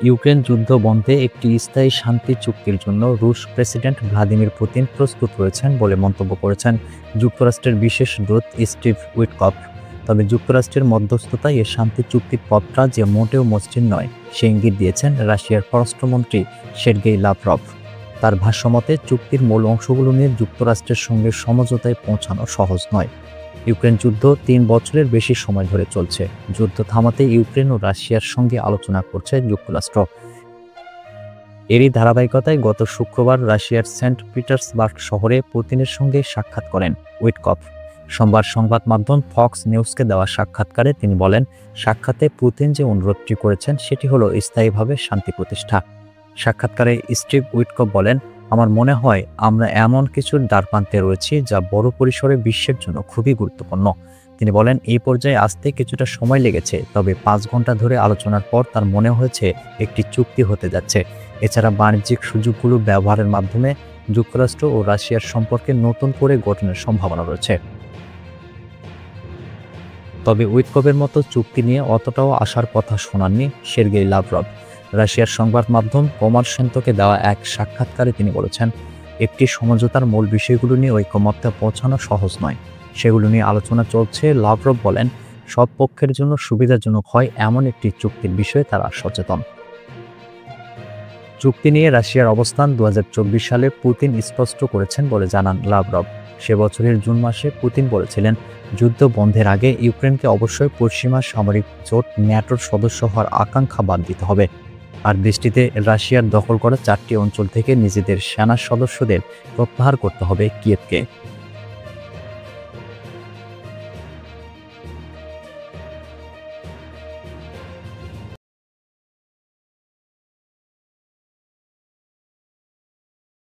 Ukraine যুদ্ধ বন্ধে একটি স্থায়ী শান্তি চুক্তির জন্য রুশ প্রেসিডেন্ট ভ্লাদিমির পুতিন প্রস্তুত রয়েছেন বলে মন্তব্য করেছেন যুক্তরাষ্ট্রের বিশেষ দূত স্টিভ উইটকফ। তবে যুক্তরাষ্ট্রের মধ্যস্থতায় এ শান্তি চুক্তির পথটা যে মোটেও মসৃণ নয় সে ইঙ্গিত দিয়েছেন রাশিয়ার পররাষ্ট্রমন্ত্রী সের্গেই লাভরভ। তার ভাষ্যমতে চুক্তির মূল অংশগুলো নিয়ে যুক্তরাষ্ট্রের সঙ্গে সমঝোতায় পৌঁছানো সহজ নয়। ইউক্রেন যুদ্ধ ৩ বছরের বেশি সময় ধরে চলছে। যুদ্ধ থামাতে ইউক্রেন ও রাশিয়ার সঙ্গে আলোচনা করছে যুক্তরাষ্ট্র। এরই ধারাবাহিকতায় গত শুক্রবার রাশিয়ার সেন্ট পিটার্সবার্গ শহরে পুতিনের সঙ্গে সাক্ষাৎ করেন উইটকফ। সোমবার সংবাদ মাধ্যম ফক্স নিউজকে দেওয়া সাক্ষাৎকারে তিনি বলেন, সাক্ষাতে পুতিন যে অনুরোধটি করেছেন সেটি হলো স্থায়ীভাবে শান্তি প্রতিষ্ঠা। সাক্ষাৎকারে স্টিভ উইটকফ বলেন, আমার মনে হয় আমরা এমন কিছুর দ্বারপ্রান্তে রয়েছি যা বড় পরিসরে বিশ্বের জন্য খুবই গুরুত্বপূর্ণ। তিনি বলেন, এই পর্যায়ে আসতে কিছুটা সময় লেগেছে, তবে ৫ ঘন্টা ধরে আলোচনার পর তার মনে হয়েছে একটি চুক্তি হতে যাচ্ছে। এছাড়া বাণিজ্যিক সুযোগগুলো ব্যবহারের মাধ্যমে যুক্তরাষ্ট্র ও রাশিয়ার সম্পর্কে নতুন করে গঠনের সম্ভাবনা রয়েছে। তবে উইটকফের মতো চুক্তি নিয়ে অতটাও আশার কথা শোনাননি সের্গেই লাভরভ। রাশিয়ার সংবাদ মাধ্যম কমারসেন্তকে দেওয়া এক সাক্ষাৎকারে তিনি বলেছেন, একটি সমঝোতার মূল বিষয়গুলো নিয়ে ঐকমত্যে পৌঁছানো সহজ নয়, সেগুলো নিয়ে আলোচনা চলছে। লাভরভ বলেন, সব পক্ষের জন্য সুবিধাজনক হয় এমন একটি চুক্তির বিষয়ে তারা সচেতন। চুক্তি নিয়ে রাশিয়ার অবস্থান ২০২৪ সালে পুতিন স্পষ্ট করেছেন বলে জানান লাভরভ। সে বছরের জুন মাসে পুতিন বলেছিলেন, যুদ্ধ বন্ধের আগে ইউক্রেনকে অবশ্যই পশ্চিমা সামরিক জোট ন্যাটোর সদস্য হওয়ার আকাঙ্ক্ষা বাদ দিতে হবে। আর দেশটিতে রাশিয়ার দখল করা ৪টি অঞ্চল থেকে নিজেদের সেনা সদস্যদের প্রত্যাহার করতে হবে কিয়েভকে।